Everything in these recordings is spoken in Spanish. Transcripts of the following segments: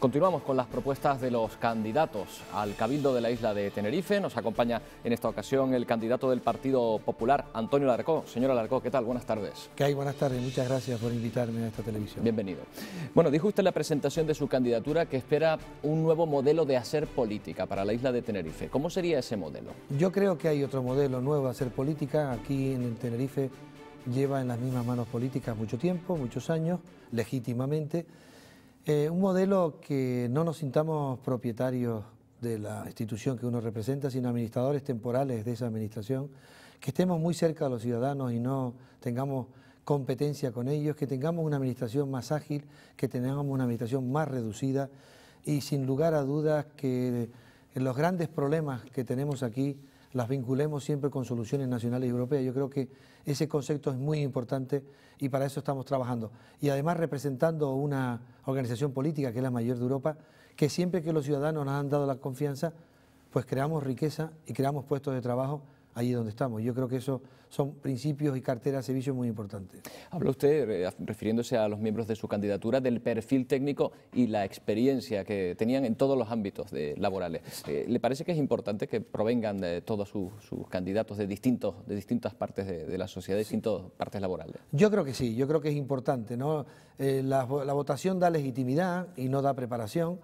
Continuamos con las propuestas de los candidatos al Cabildo de la isla de Tenerife. Nos acompaña en esta ocasión el candidato del Partido Popular, Antonio Larcó. Señor Larcó, ¿qué tal? Buenas tardes. ¿Qué hay? Buenas tardes. Muchas gracias por invitarme a esta televisión. Bienvenido. Bueno, dijo usted en la presentación de su candidatura que espera un nuevo modelo de hacer política para la isla de Tenerife. ¿Cómo sería ese modelo? Yo creo que hay otro modelo nuevo de hacer política. Aquí en el Tenerife lleva en las mismas manos políticas mucho tiempo, muchos años, legítimamente. Un modelo que no nos sintamos propietarios de la institución que uno representa, sino administradores temporales de esa administración, que estemos muy cerca de los ciudadanos y no tengamos competencia con ellos, que tengamos una administración más ágil, que tengamos una administración más reducida y sin lugar a dudas que los grandes problemas que tenemos aquí las vinculemos siempre con soluciones nacionales y europeas. Yo creo que ese concepto es muy importante y para eso estamos trabajando. Y además representando una organización política que es la mayor de Europa, que siempre que los ciudadanos nos han dado la confianza, pues creamos riqueza y creamos puestos de trabajo allí donde estamos. Yo creo que eso son principios y carteras de servicios muy importantes. Habla usted, refiriéndose a los miembros de su candidatura, del perfil técnico y la experiencia que tenían en todos los ámbitos laborales. ¿Le parece que es importante que provengan de todos sus candidatos de distintas partes de la sociedad, de distintas partes laborales? Yo creo que sí, yo creo que es importante, ¿no? La votación da legitimidad y no da preparación.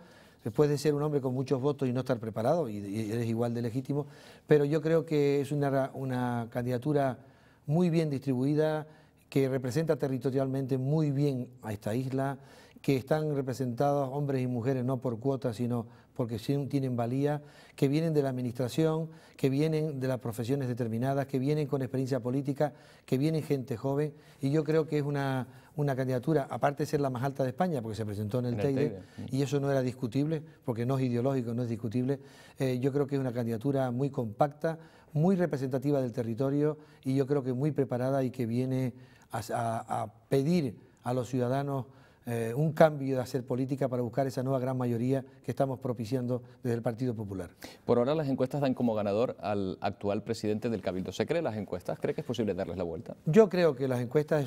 Puede ser un hombre con muchos votos y no estar preparado, y es igual de legítimo, pero yo creo que es una candidatura muy bien distribuida, que representa territorialmente muy bien a esta isla, que están representados hombres y mujeres no por cuotas, sino porque tienen valía, que vienen de la administración, que vienen de las profesiones determinadas, que vienen con experiencia política, que vienen gente joven, y yo creo que es una candidatura, aparte de ser la más alta de España, porque se presentó en el Teide, y eso no era discutible, porque no es ideológico, no es discutible. Yo creo que es una candidatura muy compacta, muy representativa del territorio, y yo creo que muy preparada y que viene a pedir a los ciudadanos un cambio de hacer política para buscar esa nueva gran mayoría que estamos propiciando desde el Partido Popular. Por ahora las encuestas dan como ganador al actual presidente del Cabildo. ¿Se cree las encuestas? ¿Cree que es posible darles la vuelta? Yo creo que las encuestas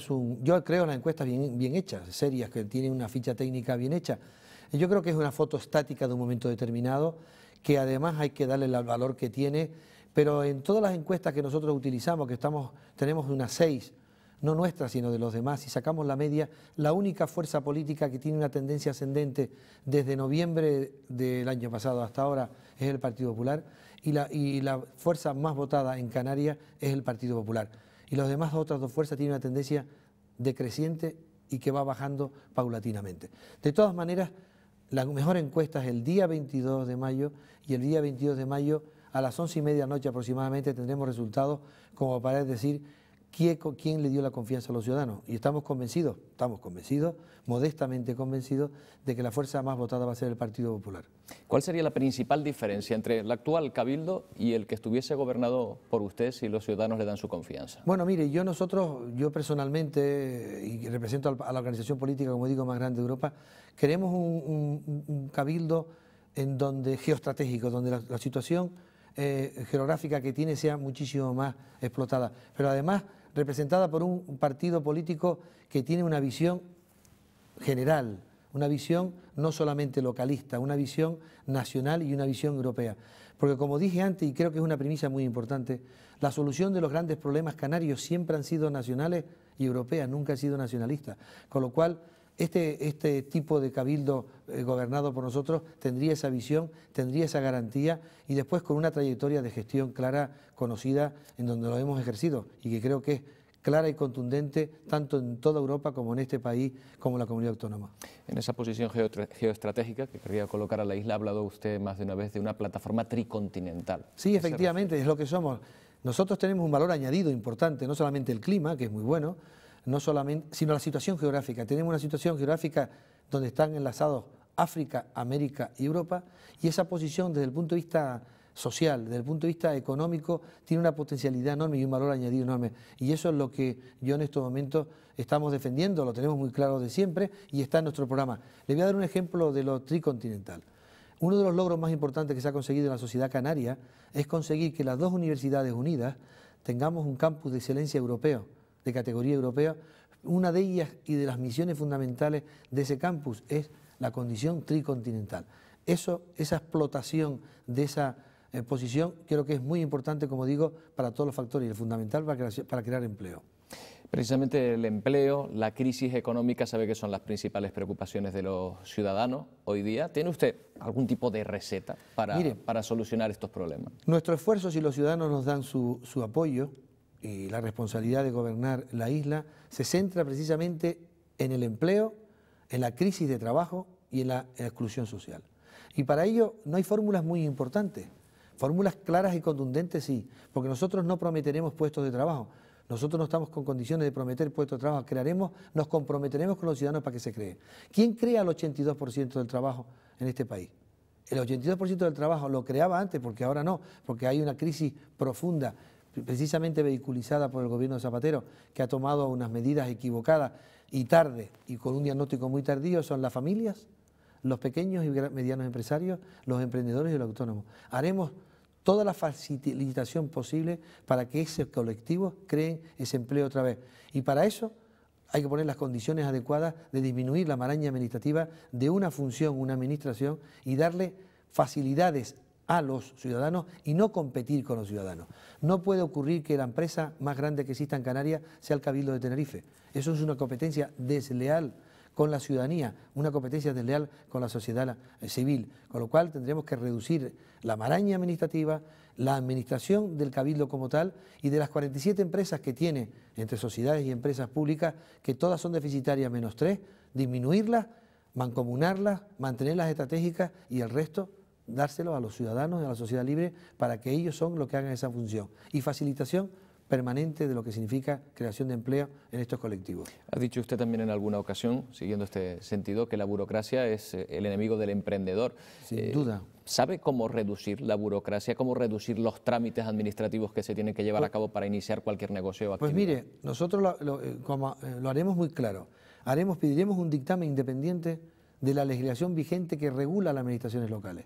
bien hechas, serias, que tienen una ficha técnica bien hecha. Yo creo que es una foto estática de un momento determinado, que además hay que darle el valor que tiene, pero en todas las encuestas que nosotros utilizamos, tenemos unas 6, no nuestras, sino de los demás, si sacamos la media, la única fuerza política que tiene una tendencia ascendente desde noviembre del año pasado hasta ahora es el Partido Popular, y la fuerza más votada en Canarias es el Partido Popular. Y las demás otras dos fuerzas tienen una tendencia decreciente y que va bajando paulatinamente. De todas maneras, la mejor encuesta es el día 22 de mayo, y el día 22 de mayo a las 11:30 de la noche aproximadamente tendremos resultados como para decir quién le dio la confianza a los ciudadanos. Y estamos convencidos, modestamente convencidos, de que la fuerza más votada va a ser el Partido Popular. ¿Cuál sería la principal diferencia entre el actual Cabildo y el que estuviese gobernado por usted si los ciudadanos le dan su confianza? Bueno, mire, yo personalmente, y represento a la organización política, como digo, más grande de Europa, queremos un Cabildo geoestratégico, donde la situación geográfica que tiene sea muchísimo más explotada, pero además representada por un partido político que tiene una visión general, una visión no solamente localista, una visión nacional y una visión europea. Porque como dije antes, y creo que es una premisa muy importante, la solución de los grandes problemas canarios siempre han sido nacionales y europeas, nunca han sido nacionalistas. Con lo cual, este tipo de cabildo gobernado por nosotros tendría esa visión, tendría esa garantía, y después con una trayectoria de gestión clara, conocida, en donde lo hemos ejercido y que creo que es clara y contundente tanto en toda Europa como en este país, como en la comunidad autónoma. En esa posición geoestratégica que querría colocar a la isla, ha hablado usted más de una vez de una plataforma tricontinental. Sí, efectivamente, es lo que somos. Nosotros tenemos un valor añadido importante, no solamente el clima, que es muy bueno, sino la situación geográfica. Tenemos una situación geográfica donde están enlazados África, América y Europa, y esa posición desde el punto de vista social, desde el punto de vista económico, tiene una potencialidad enorme y un valor añadido enorme. Y eso es lo que yo en estos momentos estamos defendiendo, lo tenemos muy claro de siempre y está en nuestro programa. Le voy a dar un ejemplo de lo tricontinental. Uno de los logros más importantes que se ha conseguido en la sociedad canaria es conseguir que las dos universidades unidas tengamos un campus de excelencia europeo, de categoría europea. Una de ellas y de las misiones fundamentales de ese campus es la condición tricontinental. Esa explotación de esa posición creo que es muy importante, como digo, para todos los factores y es fundamental para crear empleo. Precisamente el empleo, la crisis económica, sabe que son las principales preocupaciones de los ciudadanos hoy día. ¿Tiene usted algún tipo de receta para solucionar estos problemas? Nuestro esfuerzo, si los ciudadanos nos dan su apoyo y la responsabilidad de gobernar la isla, se centra precisamente en el empleo, en la crisis de trabajo y en la exclusión social. Y para ello no hay fórmulas muy importantes, fórmulas claras y contundentes sí, porque nosotros no prometeremos puestos de trabajo. Nosotros no estamos con condiciones de prometer puestos de trabajo, nos comprometeremos con los ciudadanos para que se creen. ¿Quién crea el 82% del trabajo en este país? El 82% del trabajo lo creaba antes, porque ahora no, porque hay una crisis profunda, precisamente vehiculizada por el gobierno de Zapatero, que ha tomado unas medidas equivocadas y tarde, y con un diagnóstico muy tardío, son las familias, los pequeños y medianos empresarios, los emprendedores y los autónomos. Haremos toda la facilitación posible para que ese colectivo creen ese empleo otra vez. Y para eso hay que poner las condiciones adecuadas de disminuir la maraña administrativa de una función, una administración, y darle facilidades a los ciudadanos y no competir con los ciudadanos. No puede ocurrir que la empresa más grande que exista en Canarias sea el Cabildo de Tenerife. Eso es una competencia desleal con la ciudadanía, una competencia desleal con la sociedad civil, con lo cual tendremos que reducir la maraña administrativa, la administración del Cabildo como tal y de las 47 empresas que tiene entre sociedades y empresas públicas, que todas son deficitarias menos 3, disminuirlas, mancomunarlas, mantenerlas estratégicas y el resto dárselo a los ciudadanos y a la sociedad libre para que ellos son los que hagan esa función. Y facilitación permanente de lo que significa creación de empleo en estos colectivos. Ha dicho usted también en alguna ocasión, siguiendo este sentido, que la burocracia es el enemigo del emprendedor. Sin duda. ¿Sabe cómo reducir la burocracia, cómo reducir los trámites administrativos que se tienen que llevar a cabo para iniciar cualquier negocio o actividad? Pues mire, nosotros lo haremos muy claro. Pediremos un dictamen independiente de la legislación vigente que regula las administraciones locales.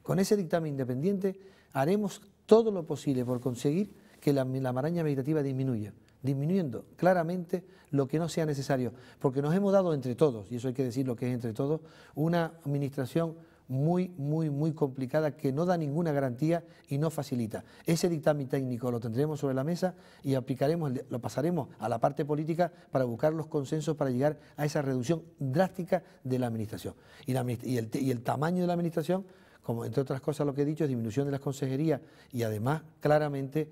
Con ese dictamen independiente haremos todo lo posible por conseguir que la maraña administrativa disminuya, disminuyendo claramente lo que no sea necesario, porque nos hemos dado entre todos, y eso hay que decir lo que es entre todos, una administración muy complicada que no da ninguna garantía y no facilita. Ese dictamen técnico lo tendremos sobre la mesa y lo pasaremos a la parte política para buscar los consensos para llegar a esa reducción drástica de la administración. Y el tamaño de la administración, como entre otras cosas lo que he dicho, es disminución de las consejerías y además claramente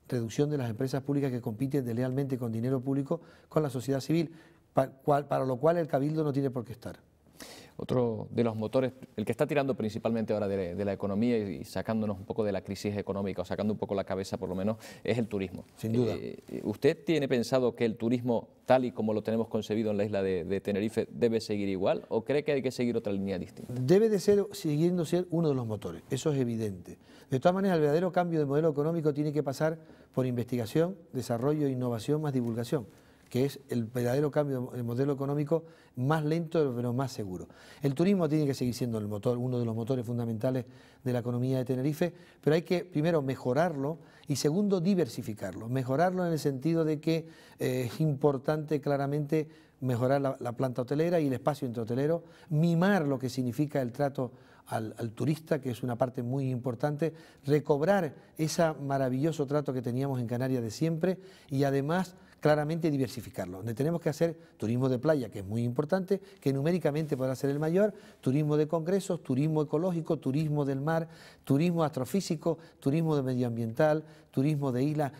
reducción de las empresas públicas que compiten deslealmente con dinero público con la sociedad civil, para lo cual el Cabildo no tiene por qué estar. Otro de los motores, el que está tirando principalmente ahora de la economía y sacándonos un poco de la crisis económica, o sacando un poco la cabeza por lo menos, es el turismo. Sin duda. ¿Usted tiene pensado que el turismo, tal y como lo tenemos concebido en la isla de Tenerife, debe seguir igual o cree que hay que seguir otra línea distinta? Debe de ser, siguiendo ser uno de los motores, eso es evidente. De todas maneras, el verdadero cambio de modelo económico tiene que pasar por investigación, desarrollo, innovación más divulgación, que es el verdadero cambio de modelo económico más lento pero más seguro. El turismo tiene que seguir siendo el motor, uno de los motores fundamentales de la economía de Tenerife, pero hay que primero mejorarlo y segundo diversificarlo. Mejorarlo en el sentido de que es importante claramente mejorar la planta hotelera y el espacio intrahotelero, mimar lo que significa el trato al turista, que es una parte muy importante, recobrar ese maravilloso trato que teníamos en Canarias de siempre y además claramente diversificarlo, donde tenemos que hacer turismo de playa, que es muy importante, que numéricamente podrá ser el mayor, turismo de congresos, turismo ecológico, turismo del mar, turismo astrofísico, turismo medioambiental, turismo de islas,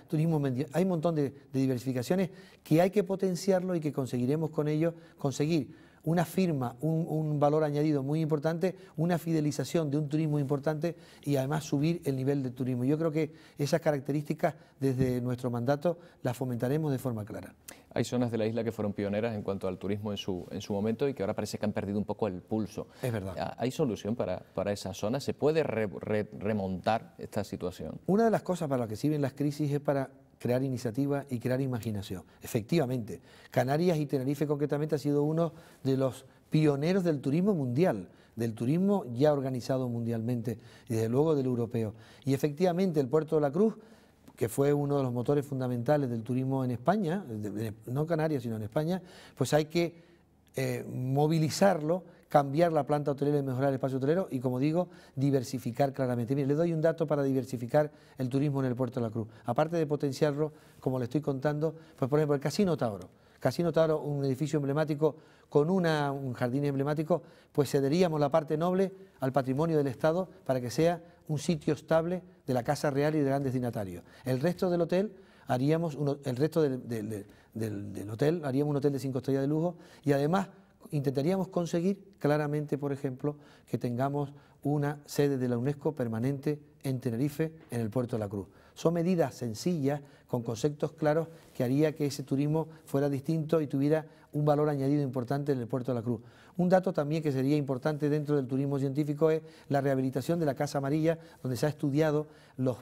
hay un montón de diversificaciones que hay que potenciarlo y que conseguiremos con ello conseguir una firma, un valor añadido muy importante, una fidelización de un turismo importante y además subir el nivel de turismo. Yo creo que esas características desde nuestro mandato las fomentaremos de forma clara. Hay zonas de la isla que fueron pioneras en cuanto al turismo en su momento y que ahora parece que han perdido un poco el pulso. Es verdad. ¿Hay solución para esas zonas? ¿Se puede remontar esta situación? Una de las cosas para las que sirven las crisis es para crear iniciativa y crear imaginación. Efectivamente, Canarias y Tenerife concretamente ha sido uno de los pioneros del turismo mundial, del turismo ya organizado mundialmente y desde luego del europeo. Y efectivamente el Puerto de la Cruz, que fue uno de los motores fundamentales del turismo en España, no Canarias sino en España, pues hay que movilizarlo, cambiar la planta hotelera y mejorar el espacio hotelero y, como digo, diversificar claramente. Mire, le doy un dato para diversificar el turismo en el Puerto de la Cruz. Aparte de potenciarlo, como le estoy contando, pues por ejemplo el Casino Tauro. Casino Tauro, un edificio emblemático con un jardín emblemático, pues cederíamos la parte noble al patrimonio del Estado para que sea un sitio estable de la Casa Real y de grandes dignatarios. El resto del hotel haríamos un hotel de 5 estrellas de lujo y además intentaríamos conseguir claramente, por ejemplo, que tengamos una sede de la UNESCO permanente en Tenerife, en el Puerto de la Cruz. Son medidas sencillas, con conceptos claros, que haría que ese turismo fuera distinto y tuviera un valor añadido importante en el Puerto de la Cruz. Un dato también que sería importante dentro del turismo científico es la rehabilitación de la Casa Amarilla, donde se ha estudiado los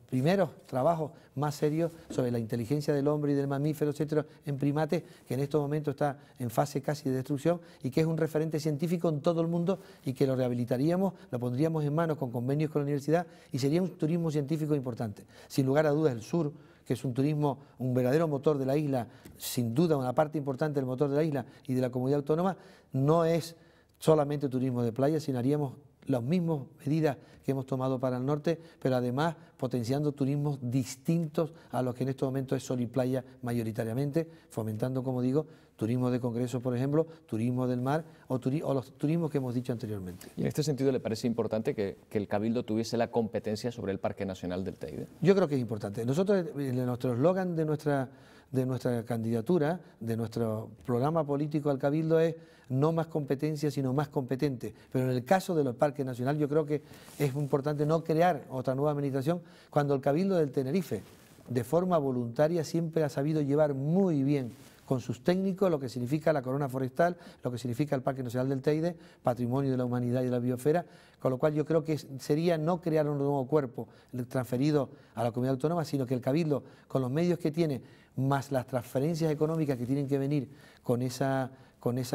primeros trabajos más serios sobre la inteligencia del hombre y del mamífero, etcétera, en primates, que en estos momentos está en fase casi de destrucción y que es un referente científico en todo el mundo y que lo rehabilitaríamos, lo pondríamos en manos con convenios con la universidad y sería un turismo científico importante. Sin lugar a dudas, el sur, que es un turismo, un verdadero motor de la isla, sin duda una parte importante del motor de la isla y de la comunidad autónoma, no es solamente turismo de playa, sino haríamos las mismas medidas que hemos tomado para el norte, pero además potenciando turismos distintos a los que en este momento es sol y playa mayoritariamente, fomentando, como digo, turismo de congresos, por ejemplo, turismo del mar o los turismos que hemos dicho anteriormente. ¿Y en este sentido le parece importante que el Cabildo tuviese la competencia sobre el Parque Nacional del Teide? Yo creo que es importante. Nosotros, en nuestro eslogan de nuestra candidatura, de nuestro programa político al Cabildo es no más competencia, sino más competente. Pero en el caso de los parques nacionales yo creo que es importante no crear otra nueva administración cuando el Cabildo del Tenerife, de forma voluntaria, siempre ha sabido llevar muy bien con sus técnicos lo que significa la corona forestal, lo que significa el Parque Nacional del Teide, patrimonio de la humanidad y de la biosfera, con lo cual yo creo que sería no crear un nuevo cuerpo transferido a la comunidad autónoma, sino que el Cabildo, con los medios que tiene, más las transferencias económicas que tienen que venir con esa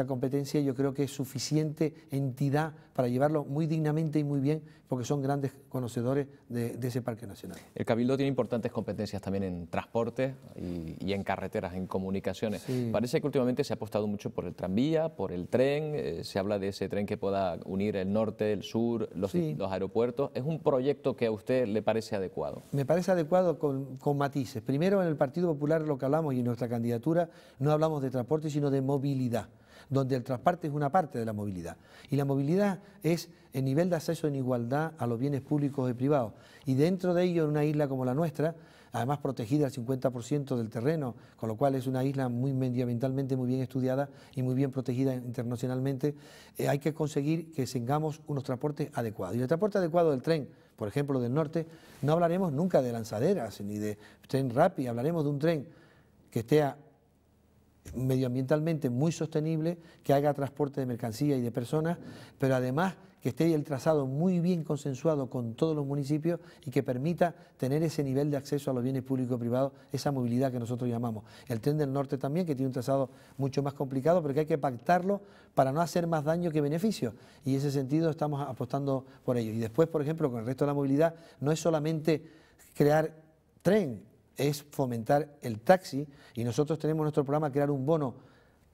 competencia, yo creo que es suficiente entidad para llevarlo muy dignamente y muy bien, porque son grandes conocedores de ese Parque Nacional. El Cabildo tiene importantes competencias también en transporte y en carreteras, en comunicaciones. Sí. Parece que últimamente se ha apostado mucho por el tranvía, por el tren, se habla de ese tren que pueda unir el norte, el sur, los aeropuertos. ¿Es un proyecto que a usted le parece adecuado? Me parece adecuado con matices. Primero, en el Partido Popular lo que hablamos y en nuestra candidatura no hablamos de transporte, sino de movilidad, donde el transporte es una parte de la movilidad. Y la movilidad es el nivel de acceso en igualdad a los bienes públicos y privados. Y dentro de ello, en una isla como la nuestra, además protegida al 50% del terreno, con lo cual es una isla muy medioambientalmente muy bien estudiada y muy bien protegida internacionalmente, hay que conseguir que tengamos unos transportes adecuados. Y el transporte adecuado del tren, por ejemplo, del norte, no hablaremos nunca de lanzaderas ni de tren rápido, hablaremos de un tren que esté medioambientalmente muy sostenible, que haga transporte de mercancías y de personas, pero además que esté el trazado muy bien consensuado con todos los municipios y que permita tener ese nivel de acceso a los bienes públicos y privados, esa movilidad que nosotros llamamos. El tren del norte también, que tiene un trazado mucho más complicado, pero que hay que pactarlo para no hacer más daño que beneficio. Y en ese sentido estamos apostando por ello. Y después, por ejemplo, con el resto de la movilidad, no es solamente crear tren, es fomentar el taxi, y nosotros tenemos nuestro programa crear un bono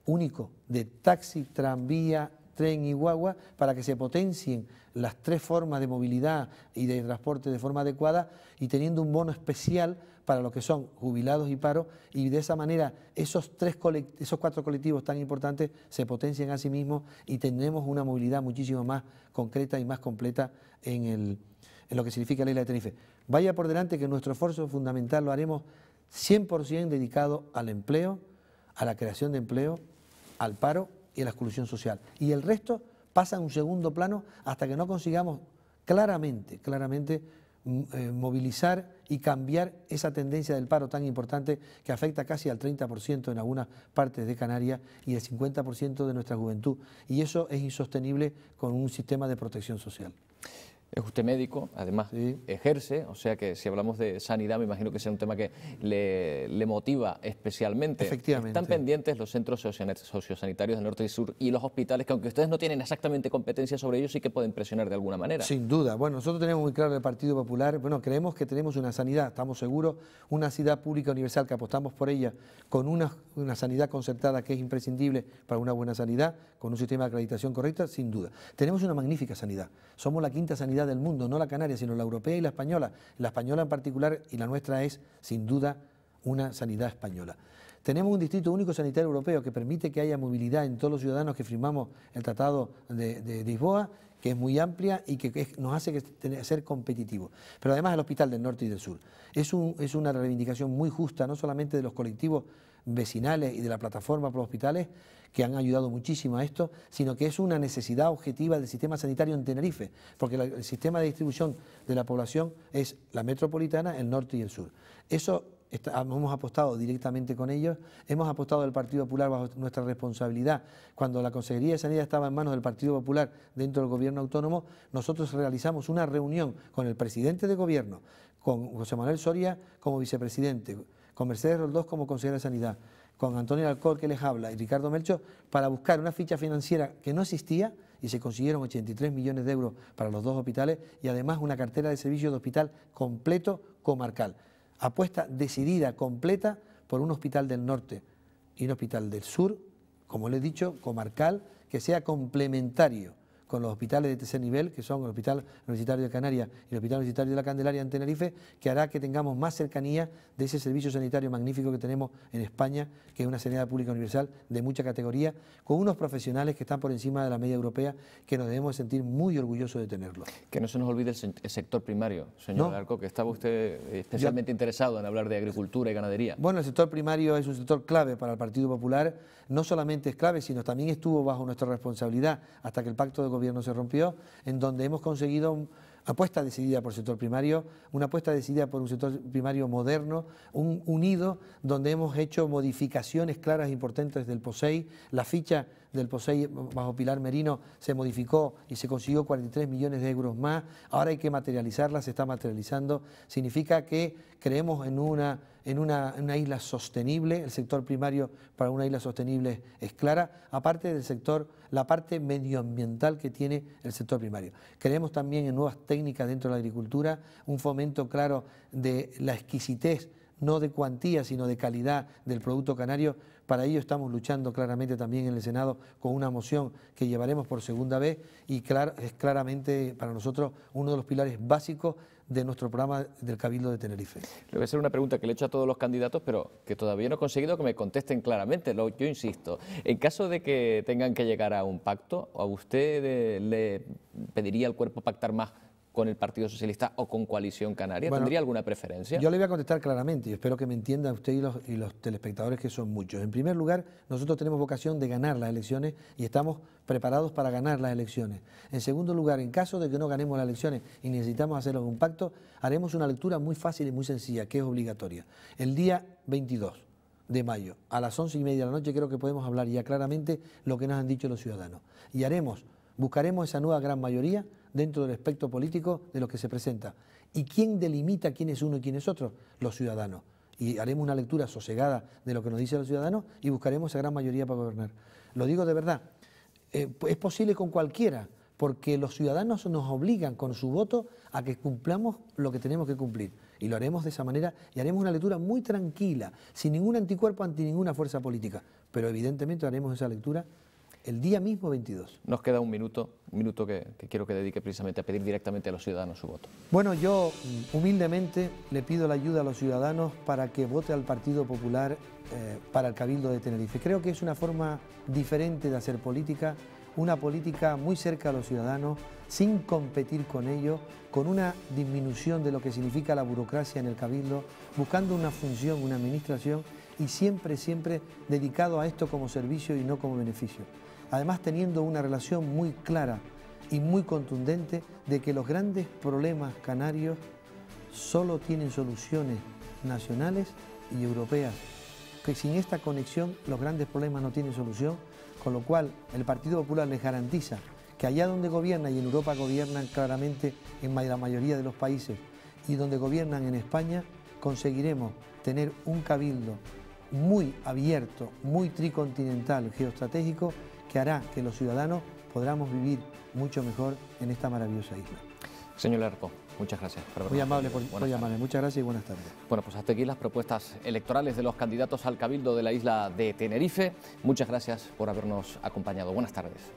único de taxi, tranvía, tren y guagua para que se potencien las tres formas de movilidad y de transporte de forma adecuada y teniendo un bono especial para los que son jubilados y paro, y de esa manera esos 4 colectivos tan importantes se potencian a sí mismos y tendremos una movilidad muchísimo más concreta y más completa en lo que significa la isla de Tenerife. Vaya por delante que nuestro esfuerzo fundamental lo haremos 100% dedicado al empleo, a la creación de empleo, al paro y a la exclusión social. Y el resto pasa en un segundo plano hasta que no consigamos claramente movilizar y cambiar esa tendencia del paro tan importante que afecta casi al 30% en algunas partes de Canarias y el 50% de nuestra juventud. Y eso es insostenible con un sistema de protección social. Es usted médico, además ejerce, o sea que si hablamos de sanidad me imagino que sea un tema que le motiva especialmente. Efectivamente. ¿Están pendientes los centros sociosanitarios del norte y sur y los hospitales, que aunque ustedes no tienen exactamente competencia sobre ellos, sí que pueden presionar de alguna manera? Sin duda. Bueno, nosotros tenemos muy claro el Partido Popular, bueno, creemos que tenemos una sanidad, estamos seguros, una sanidad pública universal que apostamos por ella, con una sanidad concertada que es imprescindible para una buena sanidad, con un sistema de acreditación correcta, sin duda. Tenemos una magnífica sanidad. Somos la quinta sanidad del mundo, no la canaria, sino la europea y la española. La española en particular, y la nuestra es, sin duda, una sanidad española. Tenemos un distrito único sanitario europeo que permite que haya movilidad en todos los ciudadanos que firmamos el Tratado de Lisboa, que es muy amplia y que nos hace ser competitivos. Pero además el Hospital del Norte y del Sur. Es una reivindicación muy justa, no solamente de los colectivos vecinales y de la plataforma por los hospitales, que han ayudado muchísimo a esto, sino que es una necesidad objetiva del sistema sanitario en Tenerife, porque el sistema de distribución de la población es la metropolitana, el norte y el sur. Eso hemos apostado directamente con ellos, hemos apostado del Partido Popular bajo nuestra responsabilidad. Cuando la Consejería de Sanidad estaba en manos del Partido Popular dentro del Gobierno autónomo, nosotros realizamos una reunión con el presidente de Gobierno, con José Manuel Soria como vicepresidente, con Mercedes Roldós como consejera de Sanidad, con Antonio Alcoy, que les habla, y Ricardo Melcho, para buscar una ficha financiera que no existía, y se consiguieron 83 millones de euros para los dos hospitales, y además una cartera de servicios de hospital completo comarcal. Apuesta decidida, completa, por un hospital del norte y un hospital del sur, como le he dicho, comarcal, que sea complementario con los hospitales de tercer nivel, que son el Hospital Universitario de Canarias y el Hospital Universitario de la Candelaria en Tenerife, que hará que tengamos más cercanía de ese servicio sanitario magnífico que tenemos en España, que es una sanidad pública universal de mucha categoría, con unos profesionales que están por encima de la media europea, que nos debemos sentir muy orgullosos de tenerlo. Que no se nos olvide el sector primario, señor Arco, que estaba usted especialmente interesado en hablar de agricultura y ganadería. Bueno, el sector primario es un sector clave para el Partido Popular, no solamente es clave, sino también estuvo bajo nuestra responsabilidad hasta que el pacto de gobierno se rompió, en donde hemos conseguido una apuesta decidida por el sector primario, una apuesta decidida por un sector primario moderno, unido, donde hemos hecho modificaciones claras e importantes del POSEI. La ficha del POSEI bajo Pilar Merino se modificó y se consiguió 43 millones de euros más. Ahora hay que materializarla, se está materializando. Significa que creemos en una isla sostenible. El sector primario para una isla sostenible es clara, aparte del sector, la parte medioambiental que tiene el sector primario. Creemos también en nuevas técnicas dentro de la agricultura, un fomento claro de la exquisitez, no de cuantía, sino de calidad del producto canario. Para ello estamos luchando claramente también en el Senado con una moción que llevaremos por segunda vez y es claramente para nosotros uno de los pilares básicos de nuestro programa del Cabildo de Tenerife. Le voy a hacer una pregunta que le he hecho a todos los candidatos, pero que todavía no he conseguido que me contesten claramente. Yo insisto, en caso de que tengan que llegar a un pacto, ¿a usted le pediría al cuerpo pactar más con el Partido Socialista o con Coalición Canaria? Bueno, ¿tendría alguna preferencia? Yo le voy a contestar claramente y espero que me entienda usted y los telespectadores, que son muchos. En primer lugar, nosotros tenemos vocación de ganar las elecciones y estamos preparados para ganar las elecciones. En segundo lugar, en caso de que no ganemos las elecciones y necesitamos hacerlo en un pacto, haremos una lectura muy fácil y muy sencilla, que es obligatoria. El día 22 de mayo, a las 11:30 de la noche, creo que podemos hablar ya claramente lo que nos han dicho los ciudadanos. Y buscaremos esa nueva gran mayoría dentro del espectro político de lo que se presenta. ¿Y quién delimita quién es uno y quién es otro? Los ciudadanos. Y haremos una lectura sosegada de lo que nos dicen los ciudadanos y buscaremos esa gran mayoría para gobernar. Lo digo de verdad, es posible con cualquiera, porque los ciudadanos nos obligan con su voto a que cumplamos lo que tenemos que cumplir. Y lo haremos de esa manera y haremos una lectura muy tranquila, sin ningún anticuerpo ante ninguna fuerza política. Pero evidentemente haremos esa lectura el día mismo 22. Nos queda un minuto que quiero que dedique precisamente a pedir directamente a los ciudadanos su voto. Bueno, yo humildemente le pido la ayuda a los ciudadanos para que vote al Partido Popular para el Cabildo de Tenerife. Creo que es una forma diferente de hacer política, una política muy cerca a los ciudadanos, sin competir con ellos, con una disminución de lo que significa la burocracia en el Cabildo, buscando una función, una administración y siempre dedicado a esto como servicio y no como beneficio. Además, teniendo una relación muy clara y muy contundente de que los grandes problemas canarios solo tienen soluciones nacionales y europeas, que sin esta conexión los grandes problemas no tienen solución, con lo cual el Partido Popular les garantiza que allá donde gobiernan, y en Europa gobiernan claramente en la mayoría de los países, y donde gobiernan en España, conseguiremos tener un cabildo muy abierto, muy tricontinental, geoestratégico, que hará que los ciudadanos podamos vivir mucho mejor en esta maravillosa isla. Señor Lerco, muchas gracias por habernos Muy amable atendido. por llamarme. Muchas gracias y buenas tardes. Bueno, pues hasta aquí las propuestas electorales de los candidatos al Cabildo de la isla de Tenerife. Muchas gracias por habernos acompañado. Buenas tardes.